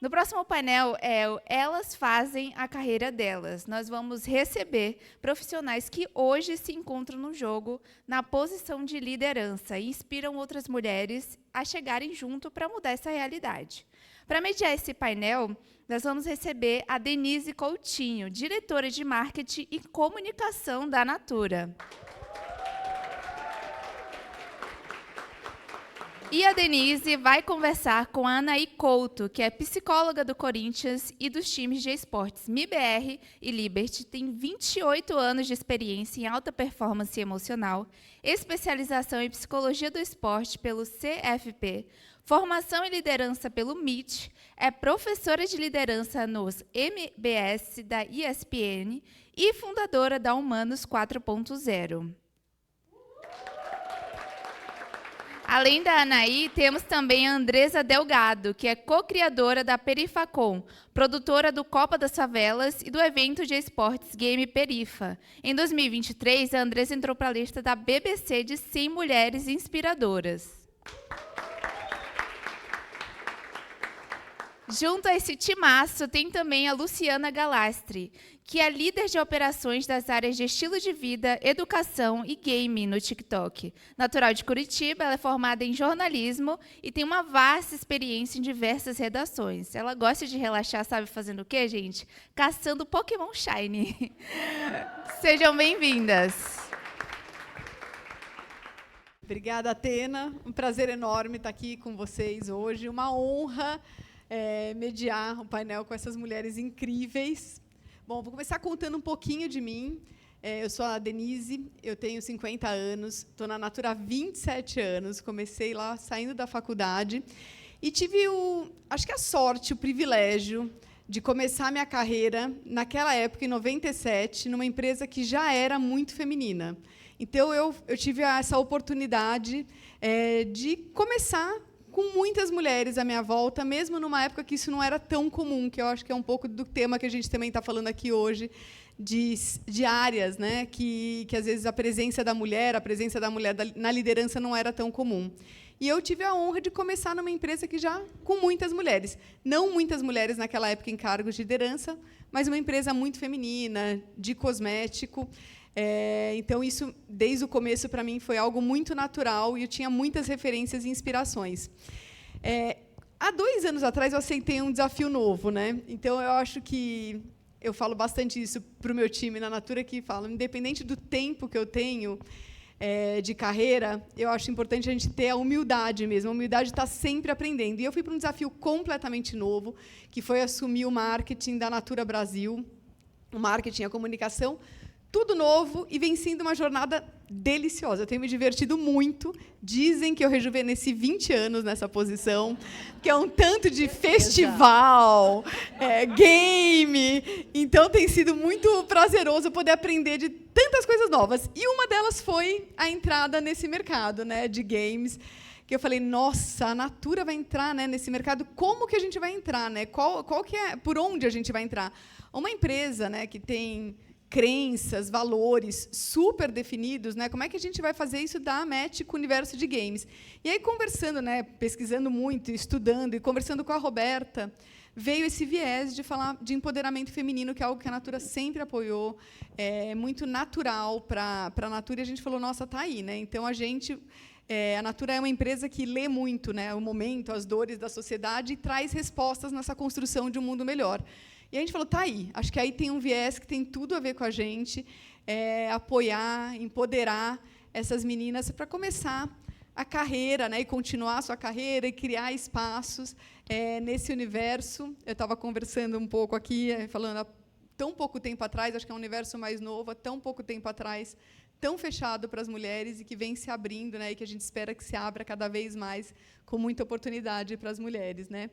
No próximo painel é o Elas Fazem a Carreira Delas. Nós vamos receber profissionais que hoje se encontram no jogo na posição de liderança e inspiram outras mulheres a chegarem junto para mudar essa realidade. Para mediar esse painel, nós vamos receber a Denise Coutinho, diretora de Marketing e Comunicação da Natura. E a Denise vai conversar com a Anaí Couto, que é psicóloga do Corinthians e dos times de esportes MIBR e Liberty, tem 28 anos de experiência em alta performance emocional, especialização em psicologia do esporte pelo CFP, formação em liderança pelo MIT, é professora de liderança nos MBS da ESPN e fundadora da Humanos 4.0. Além da Anaí, temos também a Andresa Delgado, que é co-criadora da Perifacom, produtora do Copa das Favelas e do evento de esportes Game Perifa. Em 2023, a Andresa entrou para a lista da BBC de 100 mulheres inspiradoras. Junto a esse timaço, tem também a Luciana Galastri, que é líder de operações das áreas de estilo de vida, educação e game no TikTok. Natural de Curitiba, ela é formada em jornalismo e tem uma vasta experiência em diversas redações. Ela gosta de relaxar, sabe fazendo o quê, gente? Caçando Pokémon Shiny. Sejam bem-vindas. Obrigada, Atena. Um prazer enorme estar aqui com vocês hoje. Uma honra mediar o painel com essas mulheres incríveis. Bom, vou começar contando um pouquinho de mim. Eu sou a Denise, eu tenho 50 anos, estou na Natura há 27 anos, comecei lá saindo da faculdade e tive, acho que a sorte, o privilégio de começar minha carreira, naquela época, em 97, numa empresa que já era muito feminina. Então, eu tive essa oportunidade de começar com muitas mulheres à minha volta, mesmo numa época que isso não era tão comum, que eu acho que é um pouco do tema que a gente também está falando aqui hoje, de áreas, né, que às vezes a presença da mulher na liderança não era tão comum. E eu tive a honra de começar numa empresa que já com muitas mulheres. Não muitas mulheres naquela época em cargos de liderança, mas uma empresa muito feminina, de cosmético. Então, isso, desde o começo, para mim, foi algo muito natural e eu tinha muitas referências e inspirações. Há 2 anos atrás, eu aceitei um desafio novo, né? Então, eu acho que eu falo bastante isso para o meu time na Natura, que falo, independente do tempo que eu tenho de carreira, eu acho importante a gente ter a humildade mesmo, a humildade de estar sempre aprendendo. E eu fui para um desafio completamente novo, que foi assumir o marketing da Natura Brasil, o marketing, a comunicação, tudo novo e vem sendo uma jornada deliciosa. Eu tenho me divertido muito. Dizem que eu rejuvenesci 20 anos nessa posição, que é um tanto de festival, game. Então, tem sido muito prazeroso poder aprender de tantas coisas novas. E uma delas foi a entrada nesse mercado, né, de games, que eu falei, nossa, a Natura vai entrar, né, nesse mercado. Como que a gente vai entrar? Né? Qual que é, por onde a gente vai entrar? Uma empresa, né, que tem crenças, valores super definidos, né? Como é que a gente vai fazer isso dar match com o universo de games? E aí, conversando, né, pesquisando muito, estudando e conversando com a Roberta, veio esse viés de falar de empoderamento feminino, que é algo que a Natura sempre apoiou, muito natural para a Natura, e a gente falou, nossa, está aí. Né? Então, a Natura é uma empresa que lê muito, né, o momento, as dores da sociedade e traz respostas nessa construção de um mundo melhor. E a gente falou, tá aí, acho que aí tem um viés que tem tudo a ver com a gente, apoiar, empoderar essas meninas para começar a carreira, né, e continuar a sua carreira e criar espaços nesse universo. Eu estava conversando um pouco aqui, falando há tão pouco tempo atrás, acho que é um universo mais novo, há tão pouco tempo atrás, tão fechado para as mulheres e que vem se abrindo, né, e que a gente espera que se abra cada vez mais com muita oportunidade para as mulheres. Né?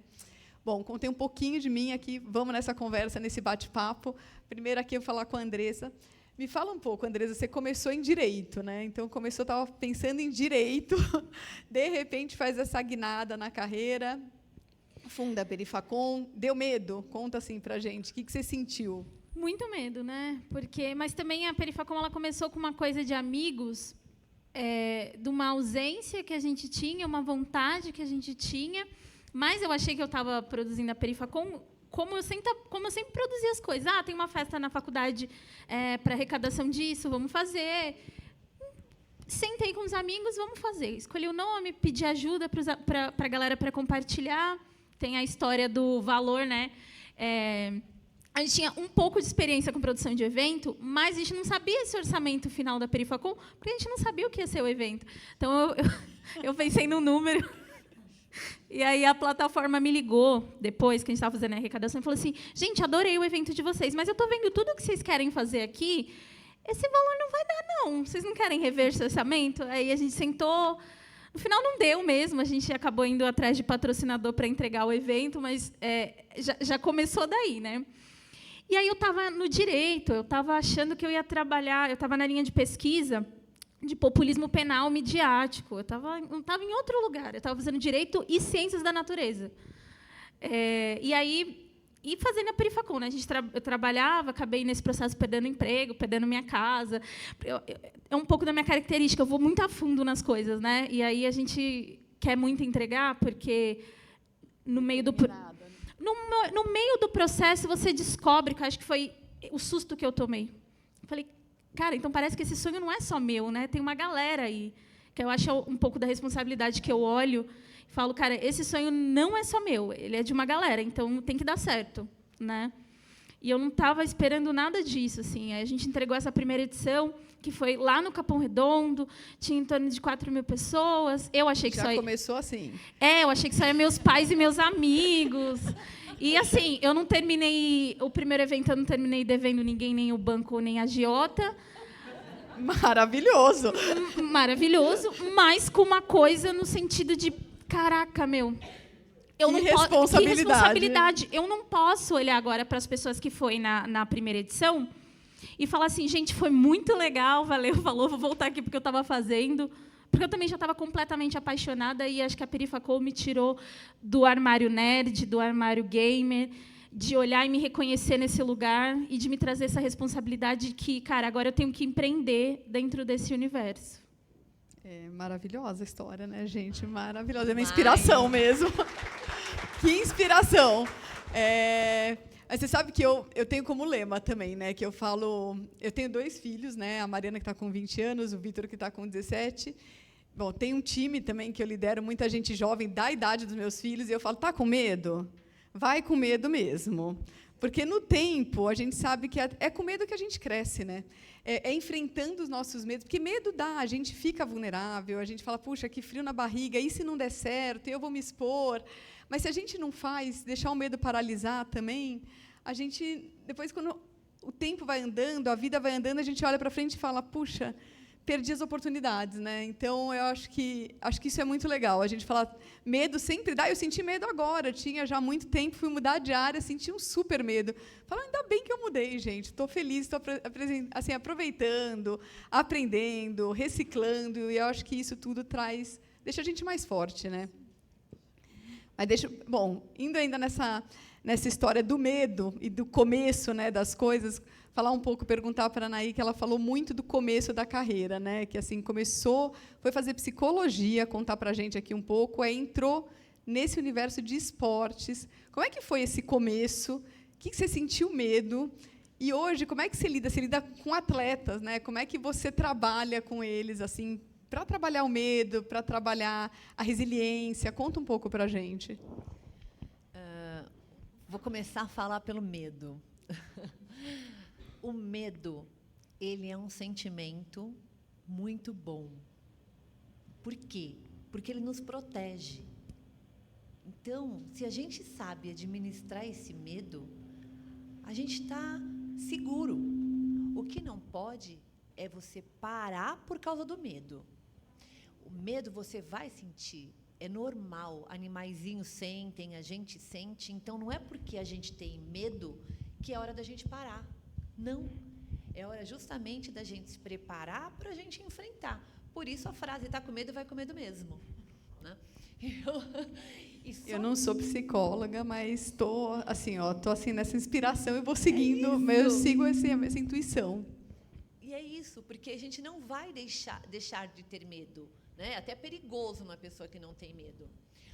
Bom, contei um pouquinho de mim aqui, vamos nessa conversa, nesse bate-papo. Primeiro aqui eu vou falar com a Andresa. Me fala um pouco, Andresa, você começou em Direito, né? Então, estava pensando em Direito, de repente faz essa guinada na carreira, funda a Perifacom, deu medo? Conta assim para a gente, o que você sentiu? Muito medo, né? Mas também a Perifacom ela começou com uma coisa de amigos, de uma ausência que a gente tinha, uma vontade que a gente tinha, Mas eu achei que eu estava produzindo a Perifacom como eu sempre produzia as coisas. Tem uma festa na faculdade para arrecadação disso, vamos fazer. Sentei com os amigos, vamos fazer. Escolhi o nome, pedi ajuda para a galera para compartilhar. Tem a história do valor, né? A gente tinha um pouco de experiência com produção de evento, mas a gente não sabia esse orçamento final da Perifacom, porque a gente não sabia o que ia ser o evento. Então, eu pensei no número. E aí a plataforma me ligou, depois que a gente estava fazendo a arrecadação, e falou assim, gente, adorei o evento de vocês, mas eu estou vendo tudo o que vocês querem fazer aqui, esse valor não vai dar, não. Vocês não querem rever esse orçamento? Aí a gente sentou. No final, não deu mesmo. A gente acabou indo atrás de patrocinador para entregar o evento, mas já começou daí, né? E aí eu estava no direito, eu estava achando que eu ia trabalhar, eu estava na linha de pesquisa de populismo penal midiático. Eu não estava em outro lugar. Eu estava fazendo direito e ciências da natureza. E fazendo a Perifacom, né? Eu trabalhava, acabei nesse processo perdendo emprego, perdendo minha casa. É um pouco da minha característica, eu vou muito a fundo nas coisas, né? E aí a gente quer muito entregar, porque no meio do processo você descobre, que eu acho que foi o susto que eu tomei. Eu falei, cara, então parece que esse sonho não é só meu, né? Tem uma galera aí, que eu acho um pouco da responsabilidade que eu olho e falo, cara, esse sonho não é só meu, ele é de uma galera, então tem que dar certo, né? E eu não estava esperando nada disso, assim. Aí a gente entregou essa primeira edição, que foi lá no Capão Redondo, tinha em torno de 4.000 pessoas. Eu achei que já começou assim. Eu achei que só ia meus pais e meus amigos. E, assim, eu não terminei... O primeiro evento eu não terminei devendo ninguém, nem o banco, nem a agiota. Maravilhoso. Maravilhoso, mas com uma coisa no sentido de... Caraca, meu... Que responsabilidade. Eu não posso olhar agora para as pessoas que foi na primeira edição e falar assim, gente, foi muito legal, valeu, falou, vou voltar aqui porque eu estava fazendo. Porque eu também já estava completamente apaixonada e acho que a Perifacom me tirou do armário nerd, do armário gamer, de olhar e me reconhecer nesse lugar e de me trazer essa responsabilidade de que, cara, agora eu tenho que empreender dentro desse universo. É maravilhosa a história, né, gente? Maravilhosa. É uma inspiração mesmo. Que inspiração. Mas você sabe que eu tenho como lema também, né? Que eu falo... Eu tenho 2 filhos, né? A Mariana, que está com 20 anos, o Vitor, que está com 17. Bom, tem um time também que eu lidero, muita gente jovem da idade dos meus filhos, e eu falo, tá com medo? Vai com medo mesmo. Porque, no tempo, a gente sabe que é com medo que a gente cresce, né? É enfrentando os nossos medos, porque medo dá, a gente fica vulnerável, a gente fala, puxa, que frio na barriga, e se não der certo, eu vou me expor. Mas se a gente não faz, deixar o medo paralisar também, a gente, depois, quando o tempo vai andando, a vida vai andando, a gente olha para frente e fala, puxa, perdi as oportunidades, né? Então, eu acho que isso é muito legal. A gente fala, medo sempre dá. Eu senti medo agora, tinha já muito tempo, fui mudar de área, senti um super medo. Falo, ainda bem que eu mudei, gente. Estou feliz, estou assim, aproveitando, aprendendo, reciclando, e eu acho que isso tudo deixa a gente mais forte, né? Mas indo ainda nessa história do medo e do começo, né, das coisas, falar um pouco, perguntar para a Anaí, que ela falou muito do começo da carreira, né, que assim começou, foi fazer psicologia, contar para a gente aqui um pouco, aí entrou nesse universo de esportes. Como é que foi esse começo? O que você sentiu medo? E hoje, como é que você lida? Você lida com atletas, né? Como é que você trabalha com eles, assim, para trabalhar o medo, para trabalhar a resiliência? Conta um pouco para a gente. Vou começar a falar pelo medo. O medo, ele é um sentimento muito bom. Por quê? Porque ele nos protege. Então, se a gente sabe administrar esse medo, a gente está seguro. O que não pode é você parar por causa do medo. O medo você vai sentir. É normal, animaizinhos sentem, a gente sente. Então, não é porque a gente tem medo que é hora da gente parar. Não. É hora justamente da gente se preparar para a gente enfrentar. Por isso, a frase, está com medo, vai com medo mesmo. Né? Eu não sou psicóloga, mas estou assim, nessa inspiração e vou seguindo, eu sigo essa intuição. E é isso, porque a gente não vai deixar de ter medo. né? Até perigoso uma pessoa que não tem medo.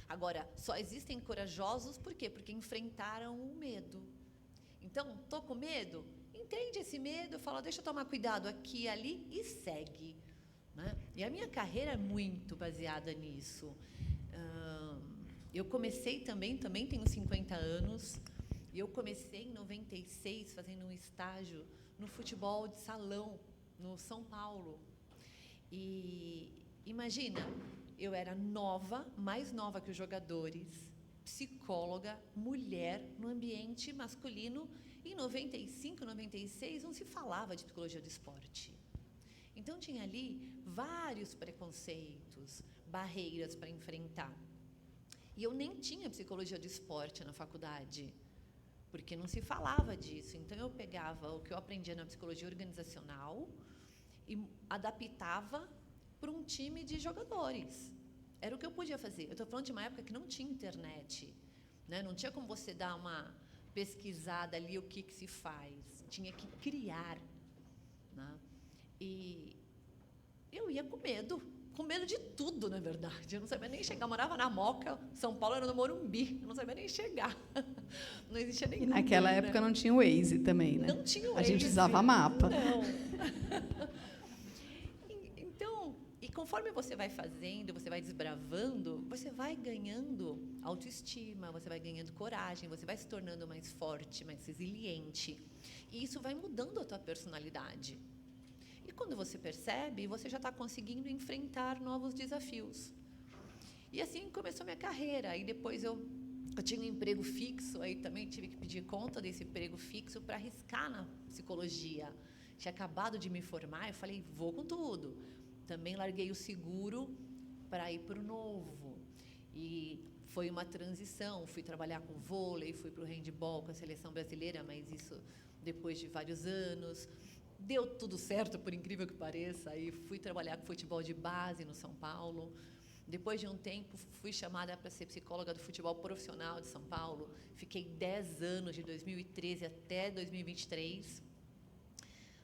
Agora, só existem corajosos por quê? Porque enfrentaram o medo. Então, tô com medo? Entende esse medo, fala, deixa eu tomar cuidado aqui e ali e segue. Né? E a minha carreira é muito baseada nisso. Eu comecei também tenho 50 anos, e eu comecei em 96 fazendo um estágio no futebol de salão, no São Paulo. E imagina, eu era nova, mais nova que os jogadores, psicóloga, mulher, no ambiente masculino. Em 95, 96, não se falava de psicologia do esporte. Então, tinha ali vários preconceitos, barreiras para enfrentar. E eu nem tinha psicologia do esporte na faculdade, porque não se falava disso. Então, eu pegava o que eu aprendia na psicologia organizacional e adaptava para um time de jogadores. Era o que eu podia fazer. Eu estou falando de uma época que não tinha internet, né? Não tinha como você dar uma pesquisada ali o que se faz. Tinha que criar. Né? E eu ia com medo de tudo, na verdade. Eu não sabia nem chegar. Eu morava na Moca, São Paulo era no Morumbi. Eu não sabia nem chegar. Não existia nem Google, naquela época não tinha o Waze também, né? Não tinha o Waze. A gente usava mapa. Não. Então, e conforme você vai fazendo, você vai desbravando, você vai ganhando autoestima, você vai ganhando coragem, você vai se tornando mais forte, mais resiliente. E isso vai mudando a tua personalidade. E quando você percebe, você já está conseguindo enfrentar novos desafios. E assim começou a minha carreira. E depois eu tinha um emprego fixo, aí também tive que pedir conta desse emprego fixo para arriscar na psicologia. Tinha acabado de me formar, eu falei, vou com tudo. Também larguei o seguro para ir para o novo. E foi uma transição. Fui trabalhar com vôlei, fui para o handball com a seleção brasileira, mas isso depois de vários anos. Deu tudo certo, por incrível que pareça. Aí fui trabalhar com futebol de base no São Paulo. Depois de um tempo, fui chamada para ser psicóloga do futebol profissional de São Paulo. Fiquei 10 anos, de 2013 até 2023.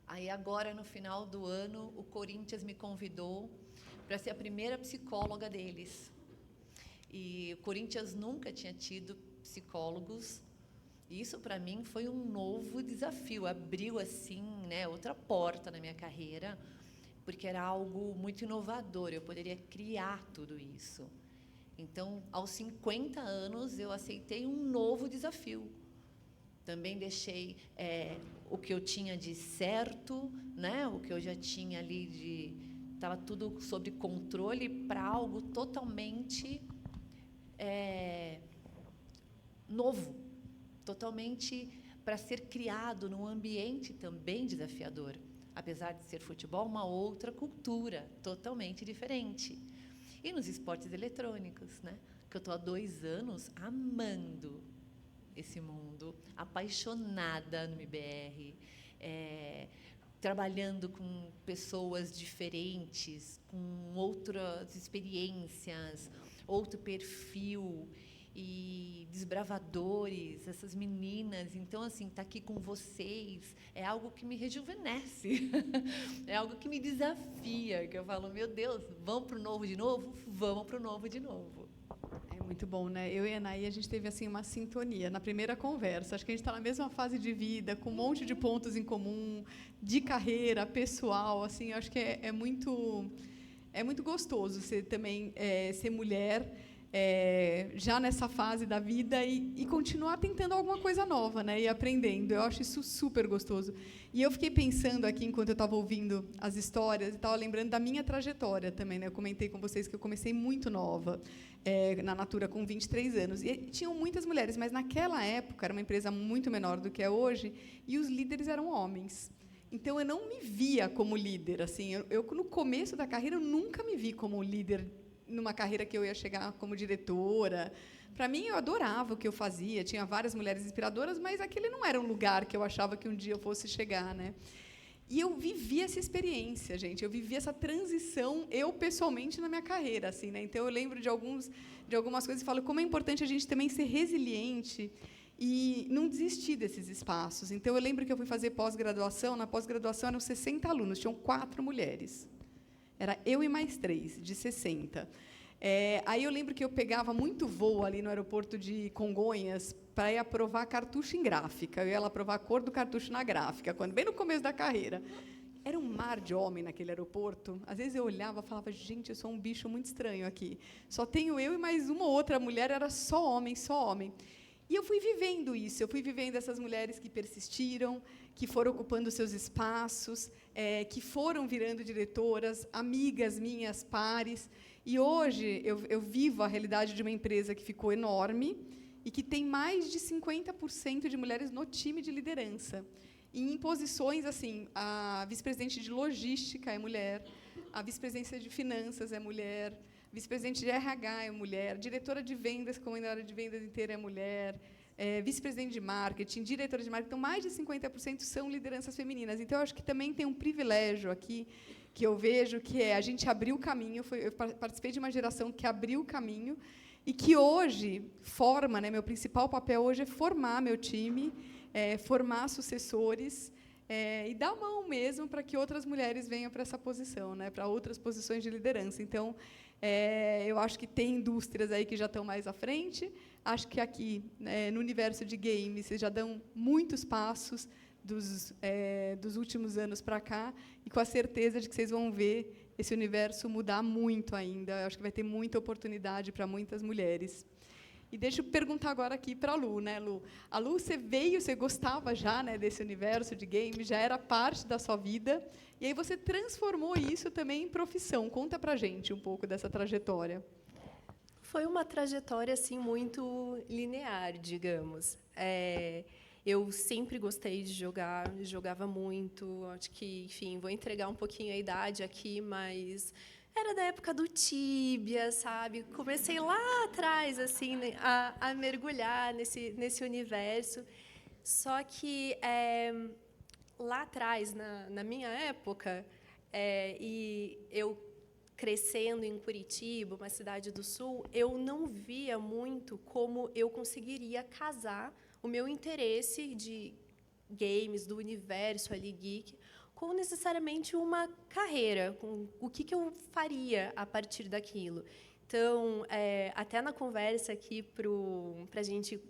Aí, agora, no final do ano, o Corinthians me convidou para ser a primeira psicóloga deles. E o Corinthians nunca tinha tido psicólogos. Isso, para mim, foi um novo desafio. Abriu, assim, né, outra porta na minha carreira, porque era algo muito inovador. Eu poderia criar tudo isso. Então, aos 50 anos, eu aceitei um novo desafio. Também deixei o que eu tinha de certo, né, o que eu já tinha ali estava tudo sob controle, para algo totalmente novo. Totalmente para ser criado num ambiente também desafiador. Apesar de ser futebol, uma outra cultura, totalmente diferente. E nos esportes eletrônicos, né? Que eu estou há 2 anos amando esse mundo, apaixonada no MBR, trabalhando com pessoas diferentes, com outras experiências, outro perfil, e desbravadores, essas meninas. Então, assim, estar aqui com vocês é algo que me rejuvenesce, é algo que me desafia, que eu falo, meu Deus, vamos para o novo de novo? Vamos para o novo de novo. É muito bom, né? Eu e a Anaí, a gente teve assim, uma sintonia na primeira conversa. Acho que a gente está na mesma fase de vida, com um monte de pontos em comum, de carreira, pessoal. Assim, acho que é muito gostoso ser também ser mulher, já nessa fase da vida e continuar tentando alguma coisa nova, né? E aprendendo. Eu acho isso super gostoso. E eu fiquei pensando aqui, enquanto eu estava ouvindo as histórias, e estava lembrando da minha trajetória também, né? Eu comentei com vocês que eu comecei muito nova, na Natura, com 23 anos. E tinham muitas mulheres, mas naquela época era uma empresa muito menor do que é hoje, e os líderes eram homens. Então, eu não me via como líder. Assim, eu no começo da carreira, eu nunca me vi como líder numa carreira que eu ia chegar como diretora. Para mim, eu adorava o que eu fazia, tinha várias mulheres inspiradoras, mas aquele não era um lugar que eu achava que um dia eu fosse chegar, né? E eu vivi essa experiência, gente. Eu vivi essa transição, eu pessoalmente, na minha carreira, assim, né? Então, eu lembro de algumas coisas e falo como é importante a gente também ser resiliente e não desistir desses espaços. Então, eu lembro que eu fui fazer pós-graduação. Na pós-graduação eram 60 alunos, tinham 4 mulheres. Era eu e mais 3, de 60. Aí eu lembro que eu pegava muito voo ali no aeroporto de Congonhas para ir aprovar cartucho em gráfica. Eu ia lá aprovar a cor do cartucho na gráfica, bem no começo da carreira. Era um mar de homem naquele aeroporto. Às vezes eu olhava e falava, gente, eu sou um bicho muito estranho aqui. Só tenho eu e mais uma outra mulher, era só homem, só homem. E eu fui vivendo isso, eu fui vivendo essas mulheres que persistiram, que foram ocupando seus espaços, que foram virando diretoras, amigas minhas, pares. E hoje eu vivo a realidade de uma empresa que ficou enorme e que tem mais de 50% de mulheres no time de liderança. E em posições assim, a vice-presidente de logística é mulher, a vice-presidência de finanças é mulher, vice-presidente de RH é mulher, diretora de vendas, comandante área de vendas inteira é mulher, vice-presidente de marketing, diretora de marketing. Então, mais de 50% são lideranças femininas. Então, eu acho que também tem um privilégio aqui, que eu vejo, que é a gente abrir o caminho. Eu participei de uma geração que abriu o caminho e que hoje forma, né, meu principal papel hoje é formar meu time, formar sucessores, e dar a mão mesmo para que outras mulheres venham para essa posição, né, para outras posições de liderança. Então, eu acho que tem indústrias aí que já estão mais à frente. Acho que aqui, no universo de games, vocês já dão muitos passos dos últimos anos para cá, e com a certeza de que vocês vão ver esse universo mudar muito ainda. Eu acho que vai ter muita oportunidade para muitas mulheres. E deixa eu perguntar agora aqui para a Lu, né, Lu? A Lu, você gostava já, né, desse universo de games, já era parte da sua vida, e aí você transformou isso também em profissão. Conta para a gente um pouco dessa trajetória. Foi uma trajetória assim muito linear, digamos. Eu sempre gostei de jogar, jogava muito. Acho que, enfim, vou entregar um pouquinho a idade aqui, mas era da época do Tibia, sabe? Comecei lá atrás, assim, a mergulhar nesse universo. Só que lá atrás, na minha época, e eu crescendo em Curitiba, uma cidade do Sul, eu não via muito como eu conseguiria casar o meu interesse de games, do universo ali geek, com necessariamente uma carreira, com o que eu faria a partir daquilo. Então, até na conversa aqui para a gente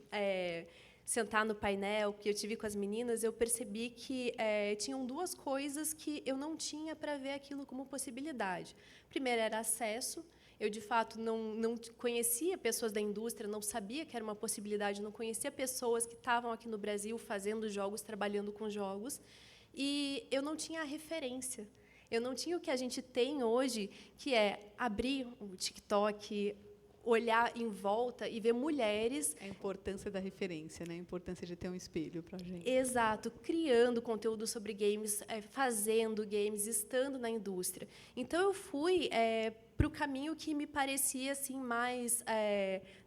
sentar no painel que eu tive com as meninas, eu percebi que tinham duas coisas que eu não tinha para ver aquilo como possibilidade. Primeiro era acesso. Eu, de fato, não conhecia pessoas da indústria, não sabia que era uma possibilidade, não conhecia pessoas que estavam aqui no Brasil fazendo jogos, trabalhando com jogos, e eu não tinha a referência. Eu não tinha o que a gente tem hoje, que é abrir o TikTok, olhar em volta e ver mulheres... A importância da referência, né? A importância de ter um espelho para a gente. Exato, criando conteúdo sobre games, fazendo games, estando na indústria. Então, eu fui para o caminho que me parecia assim, mais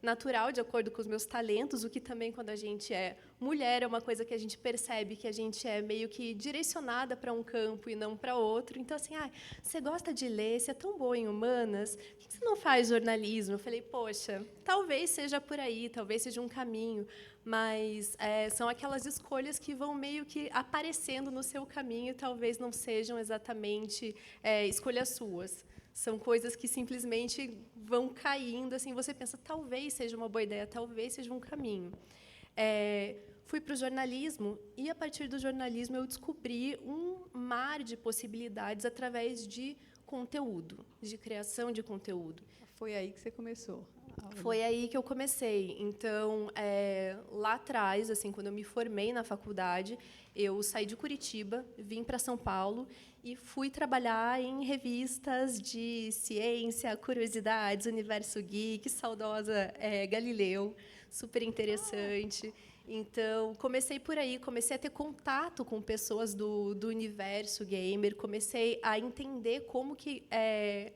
natural, de acordo com os meus talentos, o que também, quando a gente é mulher, é uma coisa que a gente percebe que a gente é meio que direcionada para um campo e não para outro. Então, assim, você gosta de ler, você é tão boa em humanas, por que você não faz jornalismo? Eu falei, poxa, talvez seja por aí, talvez seja um caminho, mas são aquelas escolhas que vão meio que aparecendo no seu caminho e talvez não sejam exatamente escolhas suas. São coisas que simplesmente vão caindo, assim, você pensa, talvez seja uma boa ideia, talvez seja um caminho. Fui para o jornalismo e, a partir do jornalismo, eu descobri um mar de possibilidades através de conteúdo, de criação de conteúdo. Foi aí que você começou? Foi aí que eu comecei. Então, lá atrás, assim, quando eu me formei na faculdade, eu saí de Curitiba, vim para São Paulo e fui trabalhar em revistas de ciência, curiosidades, Universo Geek, saudosa Galileu, super interessante. Então, comecei por aí, comecei a ter contato com pessoas do universo gamer, comecei a entender como que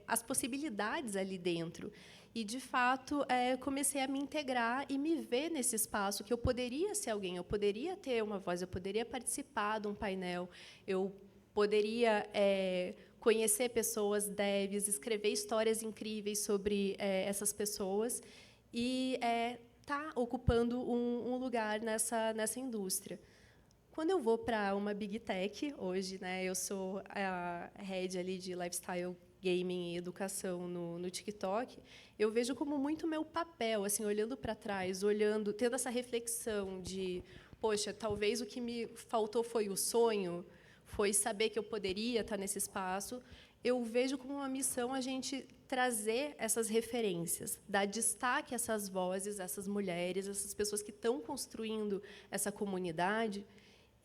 as possibilidades ali dentro. E, de fato, comecei a me integrar e me ver nesse espaço, que eu poderia ser alguém, eu poderia ter uma voz, eu poderia participar de um painel, eu poderia conhecer pessoas, devs, escrever histórias incríveis sobre essas pessoas e tá ocupando um lugar nessa indústria. Quando eu vou para uma Big Tech, hoje, né, eu sou a head ali de lifestyle gaming e educação no TikTok, eu vejo como muito meu papel, assim, olhando para trás, tendo essa reflexão de, poxa, talvez o que me faltou foi o sonho, foi saber que eu poderia estar nesse espaço. Eu vejo como uma missão a gente trazer essas referências, dar destaque a essas vozes, a essas mulheres, essas pessoas que estão construindo essa comunidade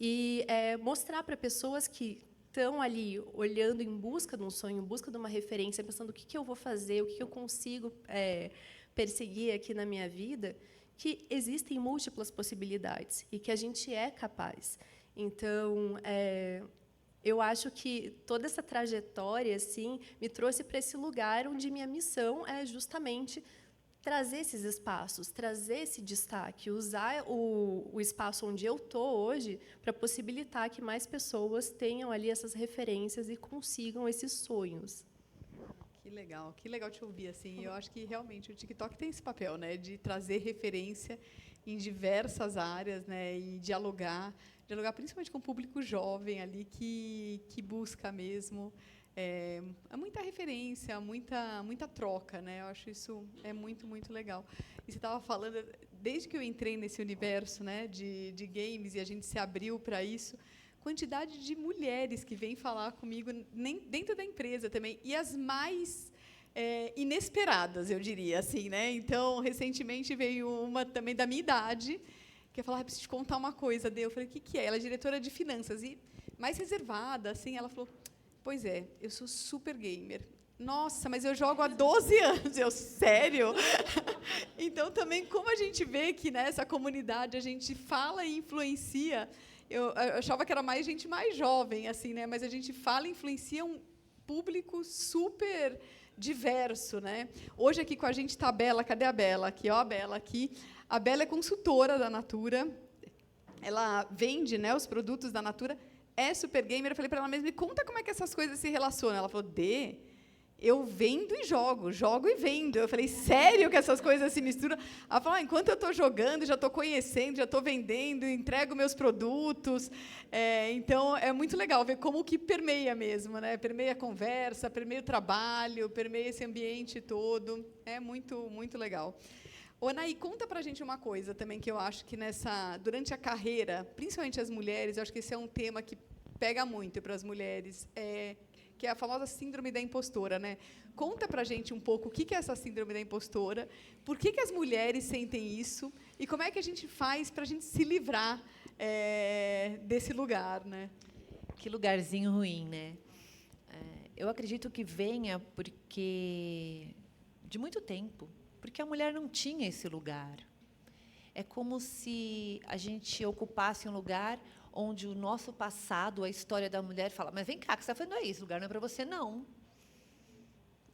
e mostrar para pessoas que estão ali olhando em busca de um sonho, em busca de uma referência, pensando o que eu vou fazer, o que eu consigo perseguir aqui na minha vida, que existem múltiplas possibilidades e que a gente é capaz. Então, eu acho que toda essa trajetória assim me trouxe para esse lugar onde minha missão é justamente trazer esses espaços, trazer esse destaque, usar o espaço onde eu estou hoje para possibilitar que mais pessoas tenham ali essas referências e consigam esses sonhos. Que legal te ouvir assim. Eu acho que realmente o TikTok tem esse papel, né, de trazer referência em diversas áreas, né, e dialogar principalmente com o público jovem ali que busca mesmo muita referência, muita troca, né? Eu acho isso muito, muito legal. E você estava falando, desde que eu entrei nesse universo, né, de games e a gente se abriu para isso, quantidade de mulheres que vêm falar comigo dentro da empresa também, e as mais inesperadas, eu diria assim, né? Então, recentemente veio uma também da minha idade, que ia falar, preciso te contar uma coisa. Eu falei, o que é? Ela é diretora de finanças e mais reservada, assim. Ela falou, pois é, eu sou super gamer. Nossa, mas eu jogo há 12 anos. Eu, sério? Então, também, como a gente vê que nessa comunidade a gente fala e influencia, eu achava que era mais gente mais jovem, assim, né? Mas a gente fala e influencia um público super diverso, né? Hoje aqui com a gente está a Bela. Cadê a Bela? Aqui, ó, a Bela aqui. A Bela é consultora da Natura. Ela vende, né, os produtos da Natura. É super gamer. Eu falei para ela mesma, me conta como é que essas coisas se relacionam. Ela falou, eu vendo e jogo e vendo. Eu falei, sério que essas coisas se misturam? Ela falou, enquanto eu estou jogando, já estou conhecendo, já estou vendendo, entrego meus produtos. Então, é muito legal ver como que permeia mesmo, né? Permeia a conversa, permeia o trabalho, permeia esse ambiente todo. É muito, muito legal. Ô, Anaí, conta para a gente uma coisa também que eu acho que durante a carreira, principalmente as mulheres, eu acho que esse é um tema que pega muito para as mulheres, que é a famosa síndrome da impostora, né? Conta para a gente um pouco o que é essa síndrome da impostora, por que as mulheres sentem isso e como é que a gente faz para a gente se livrar desse lugar, né? Que lugarzinho ruim, né? Eu acredito que venha porque de muito tempo, porque a mulher não tinha esse lugar. É como se a gente ocupasse um lugar onde o nosso passado, a história da mulher, fala, mas vem cá, o que você está fazendo aí? Esse lugar não é para você, não.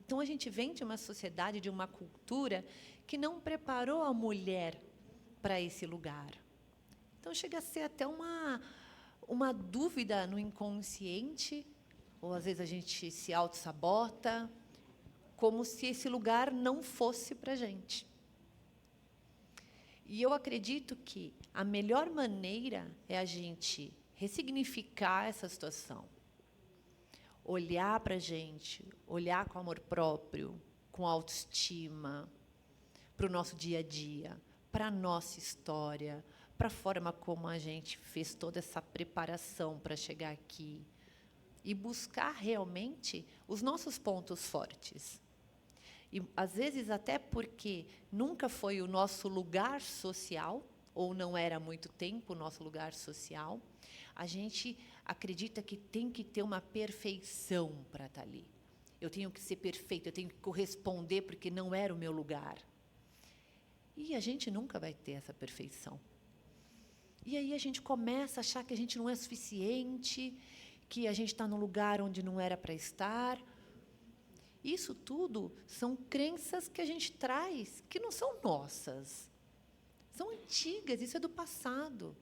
Então, a gente vem de uma sociedade, de uma cultura, que não preparou a mulher para esse lugar. Então, chega a ser até uma dúvida no inconsciente, ou, às vezes, a gente se auto-sabota, como se esse lugar não fosse para a gente. E eu acredito que a melhor maneira é a gente ressignificar essa situação. Olhar para a gente, olhar com amor próprio, com autoestima, para o nosso dia a dia, para a nossa história, para a forma como a gente fez toda essa preparação para chegar aqui. E buscar realmente os nossos pontos fortes. E, às vezes, até porque nunca foi o nosso lugar social, ou não era há muito tempo o nosso lugar social, a gente acredita que tem que ter uma perfeição para estar ali. Eu tenho que ser perfeita, eu tenho que corresponder, porque não era o meu lugar. E a gente nunca vai ter essa perfeição. E aí a gente começa a achar que a gente não é suficiente, que a gente está num lugar onde não era para estar. Isso tudo são crenças que a gente traz, que não são nossas. São antigas, isso é do passado.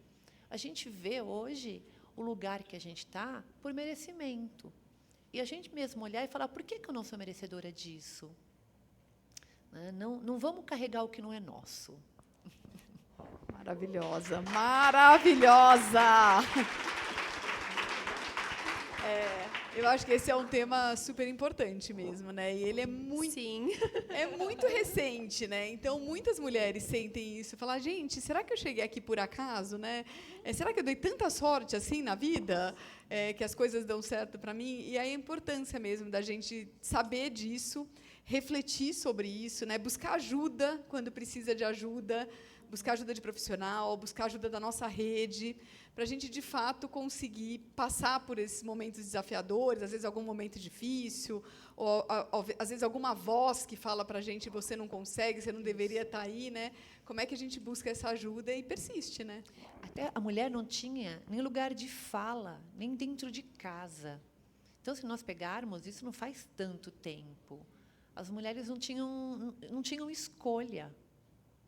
A gente vê hoje o lugar que a gente está por merecimento. E a gente mesmo olhar e falar, por que eu não sou merecedora disso? Não vamos carregar o que não é nosso. Maravilhosa, maravilhosa! Eu acho que esse é um tema super importante mesmo, né? E ele é muito, Sim. é muito recente, né? Então, muitas mulheres sentem isso. Falar, gente, será que eu cheguei aqui por acaso, né? Será que eu dei tanta sorte assim na vida, que as coisas dão certo para mim? E aí a importância mesmo da gente saber disso, refletir sobre isso, né? Buscar ajuda quando precisa de ajuda, buscar ajuda de profissional, buscar ajuda da nossa rede, para a gente, de fato, conseguir passar por esses momentos desafiadores, às vezes algum momento difícil, ou às vezes alguma voz que fala para a gente, você não consegue, você não deveria estar aí, né? Como é que a gente busca essa ajuda e persiste, né? Até a mulher não tinha nem lugar de fala, nem dentro de casa. Então, se nós pegarmos, isso não faz tanto tempo. As mulheres não tinham escolha,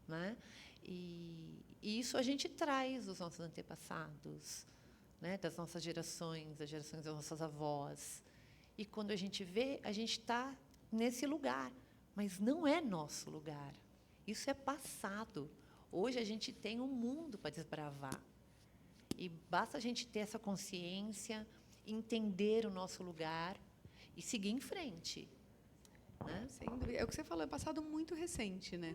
né? E isso a gente traz dos nossos antepassados, né? Das nossas gerações, das gerações das nossas avós. E, quando a gente vê, a gente está nesse lugar, mas não é nosso lugar. Isso é passado. Hoje, a gente tem um mundo para desbravar. E basta a gente ter essa consciência, entender o nosso lugar e seguir em frente, né? Sem dúvida. É o que você falou, é um passado muito recente, né?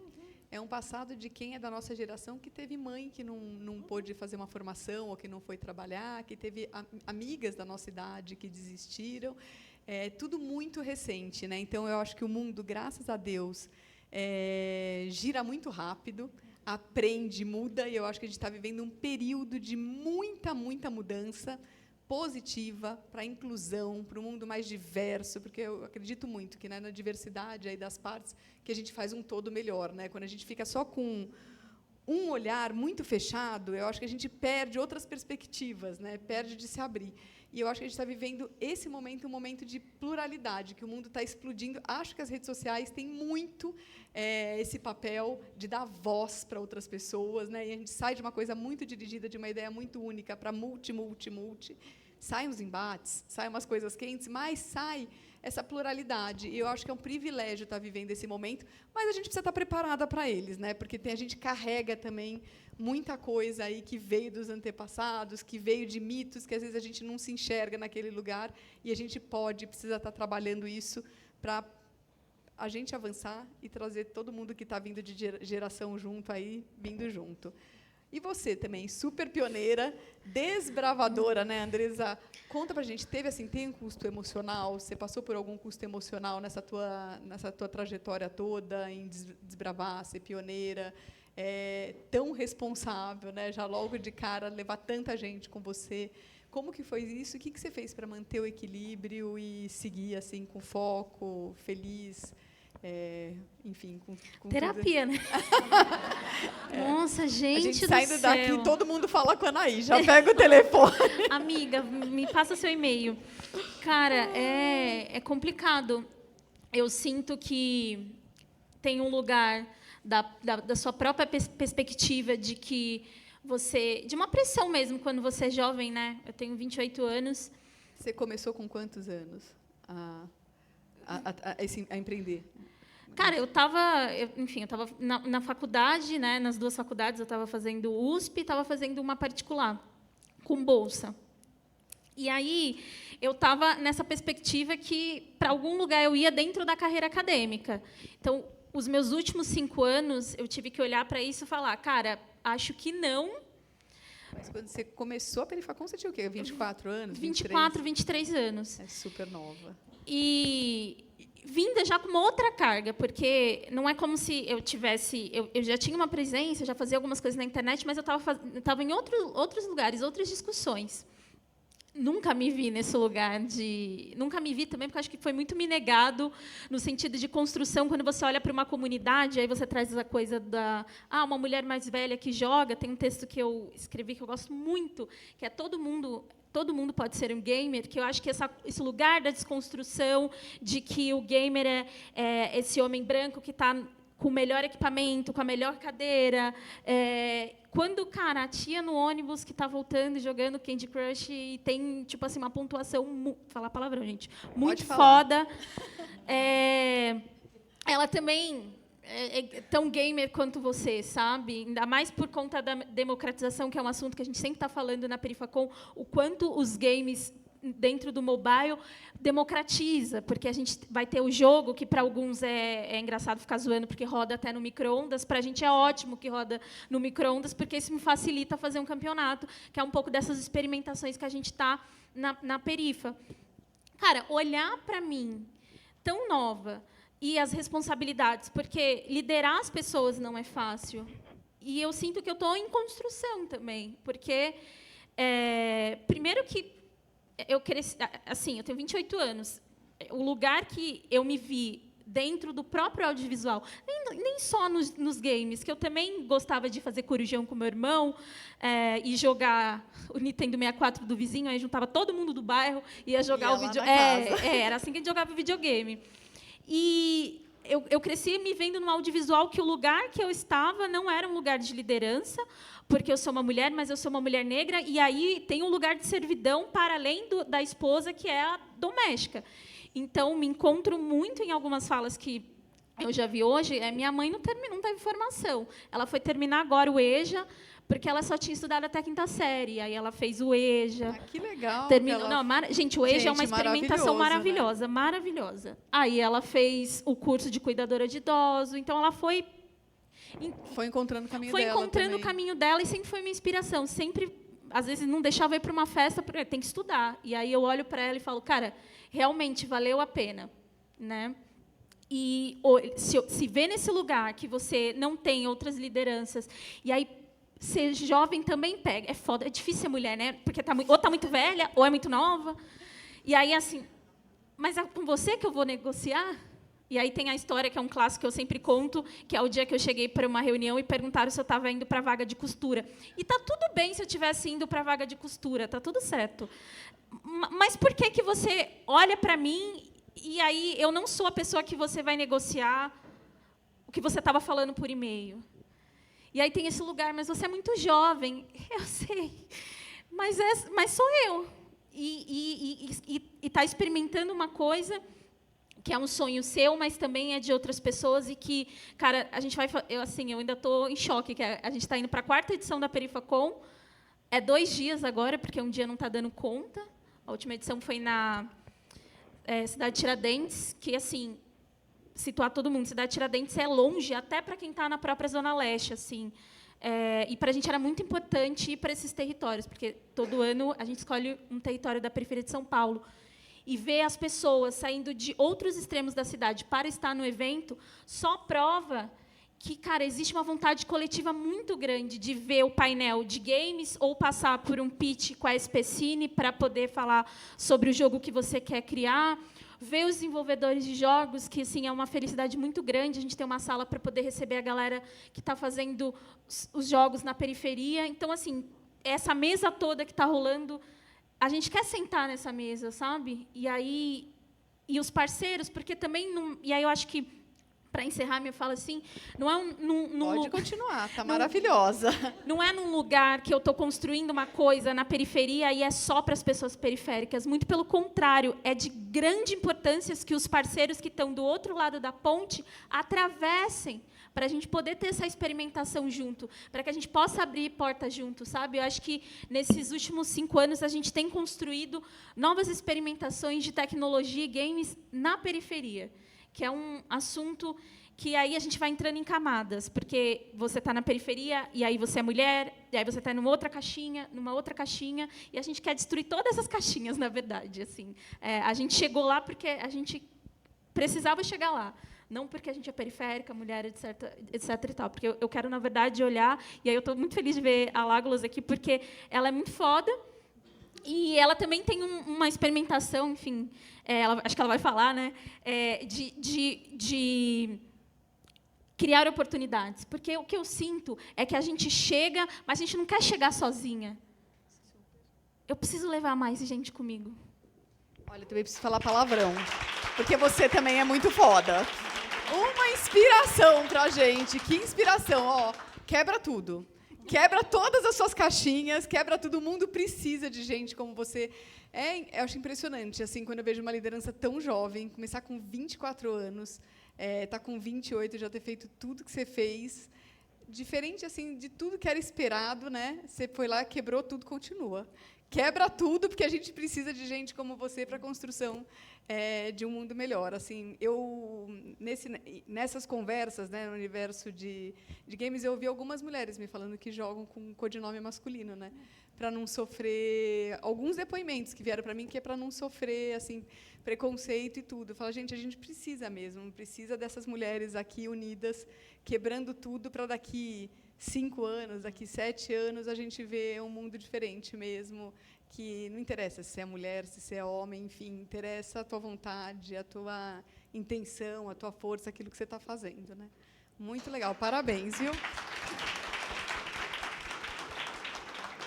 É um passado de quem é da nossa geração que teve mãe que não pôde fazer uma formação ou que não foi trabalhar, que teve amigas da nossa idade que desistiram. É tudo muito recente, né? Então, eu acho que o mundo, graças a Deus, gira muito rápido, aprende, muda, e eu acho que a gente está vivendo um período de muita, muita mudança positiva para a inclusão, para um mundo mais diverso, porque eu acredito muito que, né, na diversidade aí das partes que a gente faz um todo melhor, né? Quando a gente fica só com um olhar muito fechado, eu acho que a gente perde outras perspectivas, né? Perde de se abrir. E eu acho que a gente está vivendo esse momento, um momento de pluralidade, que o mundo está explodindo. Acho que as redes sociais têm muito esse papel de dar voz para outras pessoas, né? E a gente sai de uma coisa muito dirigida, de uma ideia muito única, para multi. Saem os embates, saem umas coisas quentes, mas sai essa pluralidade. E eu acho que é um privilégio estar vivendo esse momento, mas a gente precisa estar preparada para eles, né? Porque a gente carrega também muita coisa aí que veio dos antepassados, que veio de mitos, que às vezes a gente não se enxerga naquele lugar, e a gente precisa estar trabalhando isso para a gente avançar e trazer todo mundo que está vindo de geração junto aí, vindo junto. E você também, super pioneira, desbravadora, né, Andresa? Conta pra gente, tem um custo emocional? Você passou por algum custo emocional nessa tua trajetória toda, em desbravar, ser pioneira, tão responsável, né? Já logo de cara, levar tanta gente com você. Como que foi isso? O que você fez para manter o equilíbrio e seguir assim, com foco, feliz? Enfim, com terapia, tudo. Né? Nossa, gente, a gente saindo do daqui, céu. todo mundo fala com a Anaí, já pega o telefone. Amiga, me passa seu e-mail. Cara, é complicado. Eu sinto que tem um lugar da sua própria perspectiva de que de uma pressão mesmo, quando você é jovem, né? Eu tenho 28 anos. Você começou com quantos anos a empreender? Cara, eu estava na faculdade, né? Nas duas faculdades, eu estava fazendo USP e estava fazendo uma particular, com bolsa. E aí, eu estava nessa perspectiva que, para algum lugar, eu ia dentro da carreira acadêmica. Então, os meus últimos 5 anos, eu tive que olhar para isso e falar, cara, acho que não. Mas quando você começou a Perifacom, você tinha o quê? 24 anos? 24, 23 anos. É super nova. E vinda já com uma outra carga, porque não é como se eu tivesse... Eu já tinha uma presença, já fazia algumas coisas na internet, mas eu estava em outros lugares, outras discussões. Nunca me vi nesse lugar de... Nunca me vi também, porque acho que foi muito me negado no sentido de construção. Quando você olha para uma comunidade, aí você traz essa coisa da... uma mulher mais velha que joga. Tem um texto que eu escrevi que eu gosto muito, que é todo mundo pode ser um gamer, que eu acho que esse lugar da desconstrução, de que o gamer é esse homem branco que está com o melhor equipamento, com a melhor cadeira. Quando, cara, a tia no ônibus que está voltando, jogando Candy Crush, e tem tipo assim, uma pontuação... falar palavrão, gente. Muito foda. Ela também é tão gamer quanto você, sabe? Ainda mais por conta da democratização, que é um assunto que a gente sempre está falando na Perifacom, o quanto os games dentro do mobile, democratiza, porque a gente vai ter o jogo, que para alguns é engraçado ficar zoando, porque roda até no micro-ondas, para a gente é ótimo que roda no micro-ondas, porque isso me facilita fazer um campeonato, que é um pouco dessas experimentações que a gente está na perifa. Cara, olhar para mim, tão nova, e as responsabilidades, porque liderar as pessoas não é fácil. E eu sinto que eu estou em construção também, porque, primeiro que eu cresci, assim, eu tenho 28 anos. O lugar que eu me vi dentro do próprio audiovisual, nem só nos games, que eu também gostava de fazer corujão com meu irmão e jogar o Nintendo 64 do vizinho, aí juntava todo mundo do bairro e ia jogar o videogame. Era assim que a gente jogava videogame. E eu cresci me vendo no audiovisual que o lugar que eu estava não era um lugar de liderança, porque eu sou uma mulher, mas eu sou uma mulher negra, e aí tem um lugar de servidão para além da esposa, que é a doméstica. Então, me encontro muito em algumas falas que eu já vi hoje. Minha mãe não teve formação. Ela foi terminar agora o EJA, porque ela só tinha estudado até a 5ª série. Aí ela fez o EJA. Que legal. Terminou. Gente, o EJA é uma experimentação maravilhosa, maravilhosa, maravilhosa. Aí ela fez o curso de cuidadora de idoso. Então, ela foi encontrando o caminho foi dela. encontrando o caminho dela e sempre foi minha inspiração. Sempre, às vezes, não deixava ir para uma festa, porque tem que estudar. E aí eu olho para ela e falo, cara, realmente valeu a pena, né? E se vê nesse lugar que você não tem outras lideranças, e aí ser jovem também pega. É foda, é difícil ser mulher, né? Porque ou tá muito velha, ou é muito nova. E aí, assim, mas é com você que eu vou negociar? E aí tem a história, que é um clássico que eu sempre conto, que é o dia que eu cheguei para uma reunião e perguntaram se eu estava indo para a vaga de costura. E tá tudo bem se eu estivesse indo para a vaga de costura, tá tudo certo. Mas por que você olha para mim e aí eu não sou a pessoa que você vai negociar o que você estava falando por e-mail? E aí tem esse lugar, mas você é muito jovem. Eu sei, mas sou eu. E está experimentando uma coisa que é um sonho seu, mas também é de outras pessoas, e que, cara, a gente vai... eu ainda estou em choque, que a gente está indo para a 4ª edição da Perifacom, 2 dias agora, porque um dia não está dando conta. A última edição foi na Cidade de Tiradentes, que, assim, situar todo mundo, Cidade de Tiradentes é longe, até para quem está na própria Zona Leste, assim. E para a gente era muito importante ir para esses territórios, porque todo ano a gente escolhe um território da periferia de São Paulo. E ver as pessoas saindo de outros extremos da cidade para estar no evento só prova que, cara, existe uma vontade coletiva muito grande de ver o painel de games ou passar por um pitch com a SPCine para poder falar sobre o jogo que você quer criar, ver os desenvolvedores de jogos, que, assim, é uma felicidade muito grande. A gente tem uma sala para poder receber a galera que está fazendo os jogos na periferia. Então, assim, essa mesa toda que está rolando, a gente quer sentar nessa mesa, sabe? E os parceiros, porque também não... E aí eu acho que, para encerrar minha fala, assim, não é Pode continuar, está maravilhosa. Não é num lugar que eu estou construindo uma coisa na periferia e é só para as pessoas periféricas. Muito pelo contrário, é de grande importância que os parceiros que estão do outro lado da ponte atravessem, para a gente poder ter essa experimentação junto, para que a gente possa abrir portas junto, sabe? Eu acho que, nesses últimos 5 anos, a gente tem construído novas experimentações de tecnologia e games na periferia, que é um assunto que aí a gente vai entrando em camadas, porque você está na periferia, e aí você é mulher, e aí você está numa outra caixinha, e a gente quer destruir todas essas caixinhas, na verdade. Assim. A gente chegou lá porque a gente precisava chegar lá, não porque a gente é periférica, mulher, etc. E tal. Porque eu quero, na verdade, olhar, e aí eu estou muito feliz de ver a Lágolas aqui, porque ela é muito foda, e ela também tem uma experimentação, enfim, acho que ela vai falar, né, de criar oportunidades. Porque o que eu sinto é que a gente chega, mas a gente não quer chegar sozinha. Eu preciso levar mais gente comigo. Olha, também preciso falar palavrão, porque você também é muito foda. Uma inspiração pra gente. Que inspiração, ó. Quebra tudo. Quebra todas as suas caixinhas, quebra tudo. O mundo precisa de gente como você. Eu acho impressionante, assim, quando eu vejo uma liderança tão jovem, começar com 24 anos, tá com 28, já ter feito tudo que você fez. Diferente, assim, de tudo que era esperado, né? Você foi lá, quebrou tudo, continua. quebra tudo, porque a gente precisa de gente como você para a construção de um mundo melhor. Assim, nessas conversas, né, no universo de games, eu ouvi algumas mulheres me falando que jogam com codinome masculino, né, para não sofrer alguns depoimentos que vieram para mim, que é para não sofrer assim preconceito e tudo. Eu falo, gente, a gente precisa dessas mulheres aqui unidas, quebrando tudo, para daqui 5 anos, daqui 7 anos, a gente ver um mundo diferente mesmo, que não interessa se você é mulher, se você é homem, enfim, interessa a tua vontade, a tua intenção, a tua força, aquilo que você está fazendo, né? Muito legal, parabéns, viu?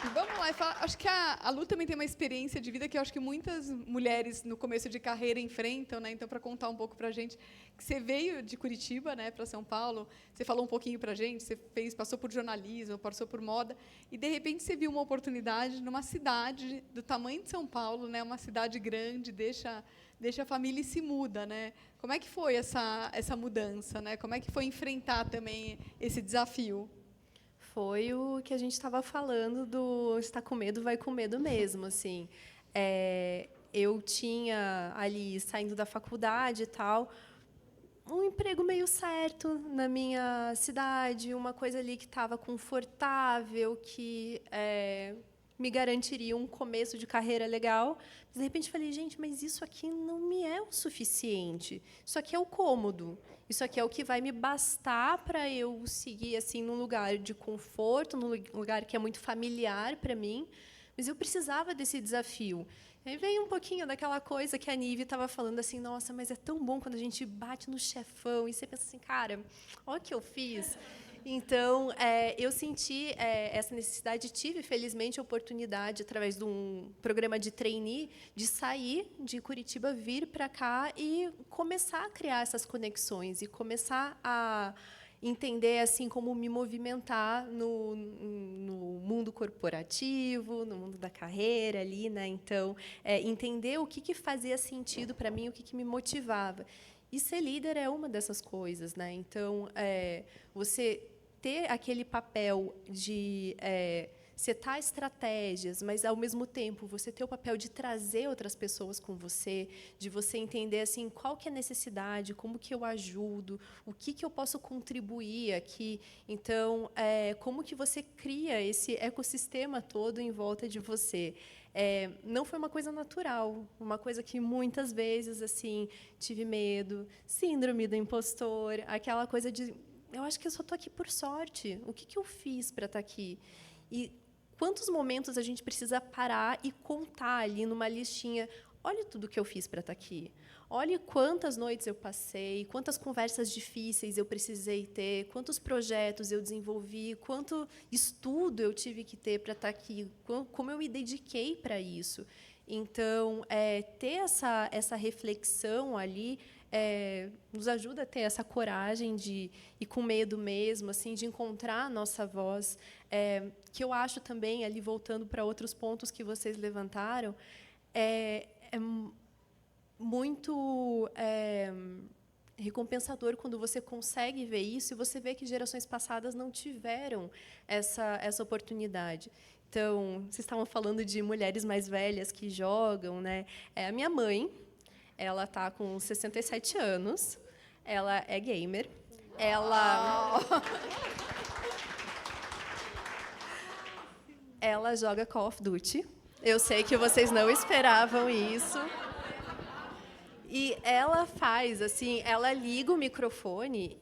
E vamos lá, acho que a Lu também tem uma experiência de vida que eu acho que muitas mulheres no começo de carreira enfrentam, né? Então, para contar um pouco para a gente, que você veio de Curitiba, né, para São Paulo, você falou um pouquinho para a gente, você passou por jornalismo, passou por moda, e de repente você viu uma oportunidade numa cidade do tamanho de São Paulo, né, uma cidade grande, deixa a família e se muda, né? Como é que foi essa mudança, né? Como é que foi enfrentar também esse desafio? Foi o que a gente estava falando do está com medo, vai com medo mesmo, assim. Eu tinha ali, saindo da faculdade e tal, um emprego meio certo na minha cidade, uma coisa ali que estava confortável, que me garantiria um começo de carreira legal. Mas, de repente, falei, gente, mas isso aqui não me é o suficiente. Isso aqui é o cômodo. Isso aqui é o que vai me bastar para eu seguir assim num lugar de conforto, num lugar que é muito familiar para mim. Mas eu precisava desse desafio. Aí veio um pouquinho daquela coisa que a Nive estava falando assim, nossa, mas é tão bom quando a gente bate no chefão e você pensa assim, cara, olha o que eu fiz. Então, eu senti essa necessidade, tive, felizmente, a oportunidade, através de um programa de trainee, de sair de Curitiba, vir para cá e começar a criar essas conexões e começar a entender assim como me movimentar no mundo corporativo, no mundo da carreira ali, né? Então, entender o que fazia sentido para mim, o que me motivava. E ser líder é uma dessas coisas, né? Então, você ter aquele papel de setar estratégias, mas, ao mesmo tempo, você ter o papel de trazer outras pessoas com você, de você entender assim, qual que é a necessidade, como que eu ajudo, o que eu posso contribuir aqui. Então, como que você cria esse ecossistema todo em volta de você. Não foi uma coisa natural, uma coisa que muitas vezes assim tive medo, síndrome do impostor, aquela coisa de eu acho que eu só estou aqui por sorte. O que eu fiz para estar aqui? E quantos momentos a gente precisa parar e contar ali numa listinha? Olha tudo que eu fiz para estar aqui. Olhe quantas noites eu passei, quantas conversas difíceis eu precisei ter, quantos projetos eu desenvolvi, quanto estudo eu tive que ter para estar aqui, como eu me dediquei para isso. Então, ter essa reflexão ali nos ajuda a ter essa coragem de ir com medo mesmo, assim, de encontrar a nossa voz, que eu acho também, ali voltando para outros pontos que vocês levantaram, é muito recompensador quando você consegue ver isso e você vê que gerações passadas não tiveram essa oportunidade. Então, vocês estavam falando de mulheres mais velhas que jogam, né? A minha mãe, ela está com 67 anos, ela é gamer, ela joga Call of Duty. Eu sei que vocês não esperavam isso. E ela faz, assim, ela liga o microfone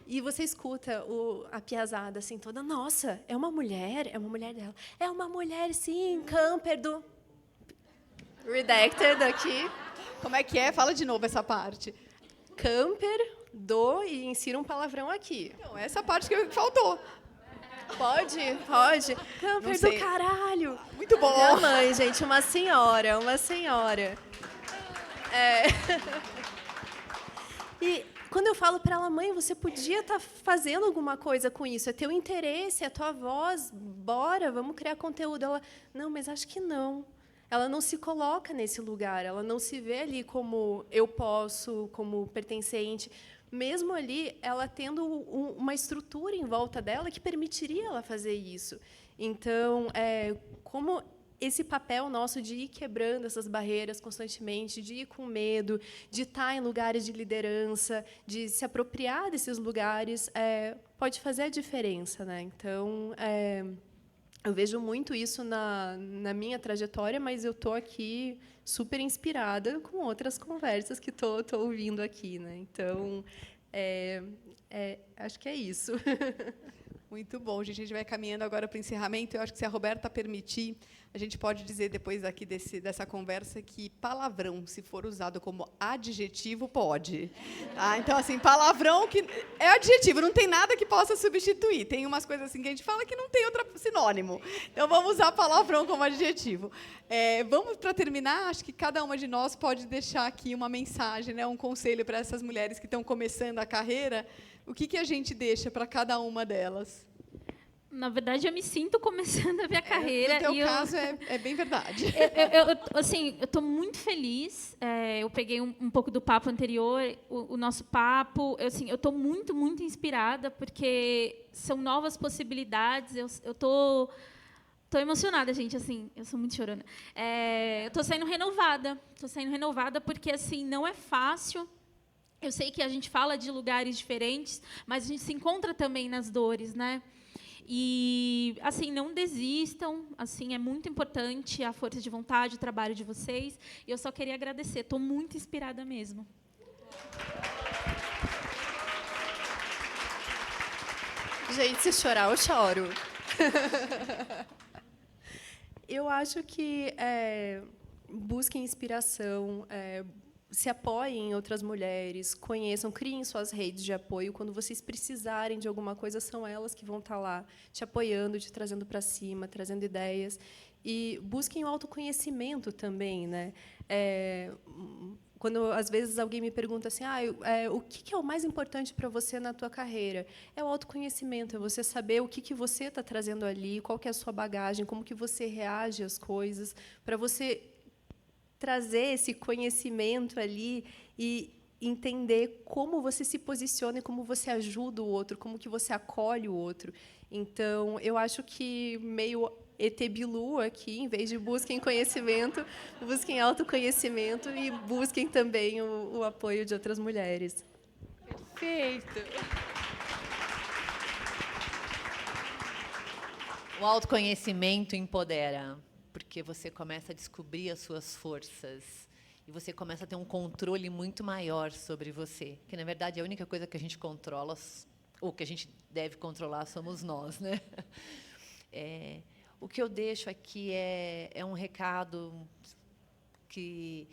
e você escuta a piazada, assim, toda, nossa, é uma mulher dela. É uma mulher, sim, camper do... Redacted aqui. Como é que é? Fala de novo essa parte. Camper e insira um palavrão aqui. Não, essa parte que faltou. Pode. Camper do caralho. Muito bom. Minha mãe, gente, uma senhora. E quando eu falo para ela, mãe, você podia estar fazendo alguma coisa com isso, é teu interesse, é tua voz, bora, vamos criar conteúdo. Ela, não, mas acho que não. Ela não se coloca nesse lugar, ela não se vê ali como eu posso, como pertencente. Mesmo ali, ela tendo uma estrutura em volta dela que permitiria ela fazer isso. Então, como esse papel nosso de ir quebrando essas barreiras constantemente, de ir com medo, de estar em lugares de liderança, de se apropriar desses lugares, pode fazer a diferença, né? Então, eu vejo muito isso na minha trajetória, mas eu estou aqui super inspirada com outras conversas que estou ouvindo aqui, né? Então, acho que é isso. Muito bom, gente. A gente vai caminhando agora para o encerramento. Eu acho que, se a Roberta permitir, a gente pode dizer, depois aqui dessa conversa, que palavrão, se for usado como adjetivo, pode. Tá? Então, assim, palavrão que é adjetivo, não tem nada que possa substituir. Tem umas coisas assim que a gente fala que não tem outro sinônimo. Então, vamos usar palavrão como adjetivo. Vamos, para terminar, acho que cada uma de nós pode deixar aqui uma mensagem, né, um conselho para essas mulheres que estão começando a carreira. O que a gente deixa para cada uma delas? Na verdade, eu me sinto começando a minha carreira. No teu caso, é bem verdade. Eu estou muito feliz. Eu peguei um pouco do papo anterior, o nosso papo. Eu estou muito, muito inspirada, porque são novas possibilidades. Eu estou emocionada, gente. Assim, eu sou muito chorona. Eu estou saindo renovada. Estou saindo renovada porque assim não é fácil. Eu sei que a gente fala de lugares diferentes, mas a gente se encontra também nas dores, né? E, assim, não desistam. Assim, é muito importante a força de vontade, o trabalho de vocês. E eu só queria agradecer. Estou muito inspirada mesmo. Gente, se chorar, eu choro. Eu acho que busquem inspiração, se apoiem em outras mulheres, conheçam, criem suas redes de apoio. Quando vocês precisarem de alguma coisa, são elas que vão estar lá, te apoiando, te trazendo para cima, trazendo ideias. E busquem o autoconhecimento também, né? Quando, às vezes, alguém me pergunta assim, o que é o mais importante para você na tua carreira? É o autoconhecimento, é você saber o que você está trazendo ali, qual que é a sua bagagem, como que você reage às coisas, para você trazer esse conhecimento ali e entender como você se posiciona e como você ajuda o outro, como que você acolhe o outro. Então, eu acho que meio ET Bilu aqui, em vez de busquem conhecimento, busquem autoconhecimento e busquem também o apoio de outras mulheres. Perfeito. O autoconhecimento empodera, porque você começa a descobrir as suas forças e você começa a ter um controle muito maior sobre você, que, na verdade, a única coisa que a gente controla, ou que a gente deve controlar, somos nós, né? O que eu deixo aqui é um recado que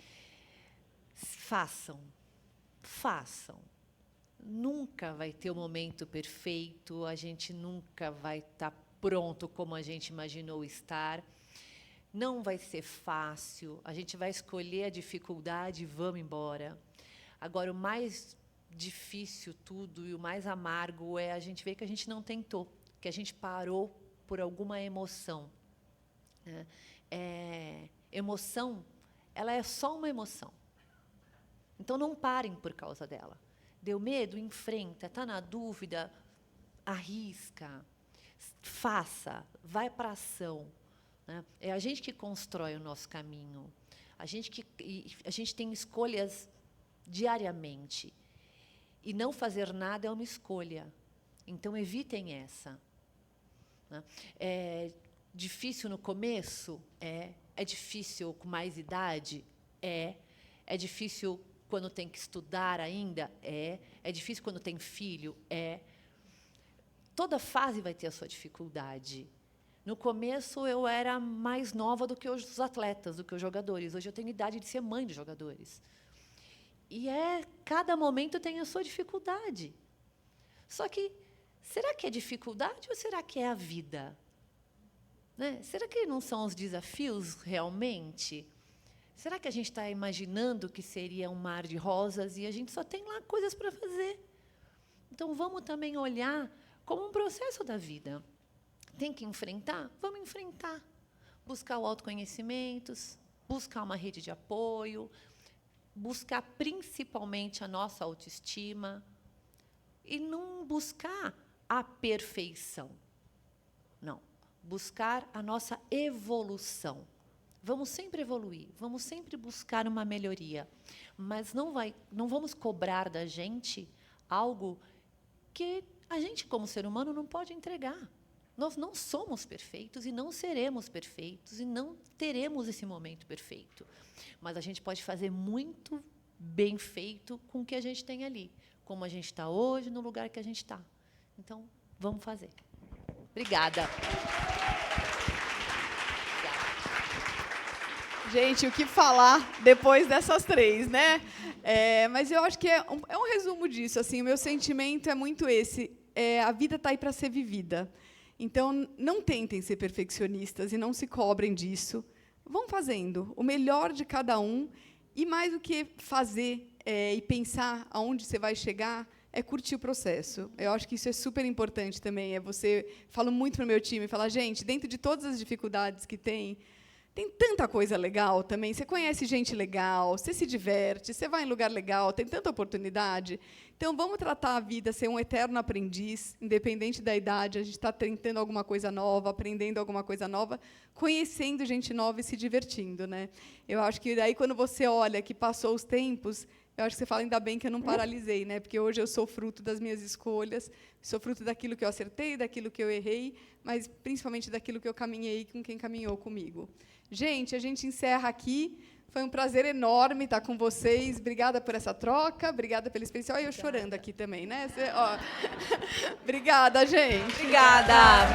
façam. Nunca vai ter o momento perfeito, a gente nunca vai estar pronto como a gente imaginou estar. Não vai ser fácil, a gente vai escolher a dificuldade e vamos embora. Agora, o mais difícil tudo e o mais amargo é a gente ver que a gente não tentou, que a gente parou por alguma emoção. Né? Emoção, ela é só uma emoção. Então, não parem por causa dela. Deu medo? Enfrenta. Está na dúvida? Arrisca. Faça. Vai para a ação. Né? É a gente que constrói o nosso caminho. A gente tem escolhas diariamente. E não fazer nada é uma escolha. Então, evitem essa. Né? É difícil no começo? É difícil com mais idade? É difícil quando tem que estudar ainda? É difícil quando tem filho? Toda fase vai ter a sua dificuldade. No começo, eu era mais nova do que os atletas, do que os jogadores. Hoje, eu tenho idade de ser mãe de jogadores. E cada momento tem a sua dificuldade. Só que, será que é dificuldade ou será que é a vida? Né? Será que não são os desafios realmente? Será que a gente está imaginando que seria um mar de rosas e a gente só tem lá coisas para fazer? Então, vamos também olhar como um processo da vida. Tem que enfrentar? Vamos enfrentar. Buscar o autoconhecimento, buscar uma rede de apoio, buscar principalmente a nossa autoestima e não buscar a perfeição. Não. Buscar a nossa evolução. Vamos sempre evoluir, vamos sempre buscar uma melhoria, mas não vamos cobrar da gente algo que a gente, como ser humano, não pode entregar. Nós não somos perfeitos e não seremos perfeitos e não teremos esse momento perfeito. Mas a gente pode fazer muito bem feito com o que a gente tem ali, como a gente está hoje, no lugar que a gente está. Então, vamos fazer. Obrigada. Gente, o que falar depois dessas três, né? Mas eu acho que é um resumo disso. Assim, o meu sentimento é muito esse. A vida está aí para ser vivida. Então, não tentem ser perfeccionistas e não se cobrem disso. Vão fazendo o melhor de cada um. E mais do que fazer e pensar aonde você vai chegar, é curtir o processo. Eu acho que isso é super importante também. Falo muito para o meu time, falar, gente, dentro de todas as dificuldades que tem tanta coisa legal também. Você conhece gente legal, você se diverte, você vai em lugar legal, tem tanta oportunidade. Então, vamos tratar a vida ser um eterno aprendiz, independente da idade. A gente está tentando alguma coisa nova, aprendendo alguma coisa nova, conhecendo gente nova e se divertindo, né? Eu acho que daí, quando você olha que passou os tempos, eu acho que você fala, ainda bem que eu não paralisei, né? Porque hoje eu sou fruto das minhas escolhas, sou fruto daquilo que eu acertei, daquilo que eu errei, mas principalmente daquilo que eu caminhei com quem caminhou comigo. Gente, a gente encerra aqui. Foi um prazer enorme estar com vocês. Obrigada por essa troca, obrigada pela experiência. Olha eu chorando aqui também, né? Obrigada, gente. Obrigada.